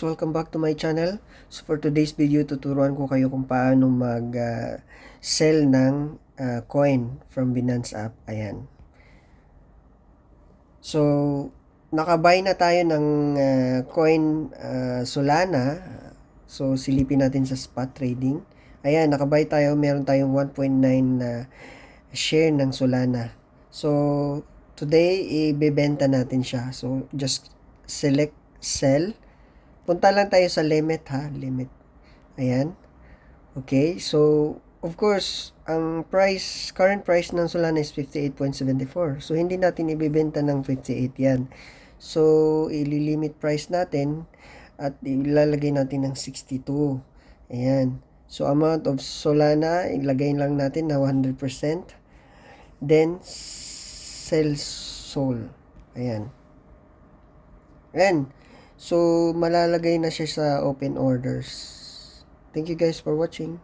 Welcome back to my channel. So for today's video, tuturuan ko kayo kung paano mag-sell ng coin from Binance app. Ayan. So, nakabuy na tayo ng coin Solana. So, silipin natin sa spot trading. Ayan, nakabuy tayo. Meron tayong 1.9 share ng Solana. So, today, ibebenta natin siya. So, just select sell. Punta lang tayo sa limit ha, limit. Ayan. Okay, so of course, ang current price ng Solana is 58.74. So hindi natin ibebenta ng 58 yan. So ililimit price natin at ilalagay natin ng 62. Ayan. So amount of Solana, ilagay lang natin na 100%. Then sell sold. Ayan. And so, malalagay na siya sa open orders. Thank you guys for watching.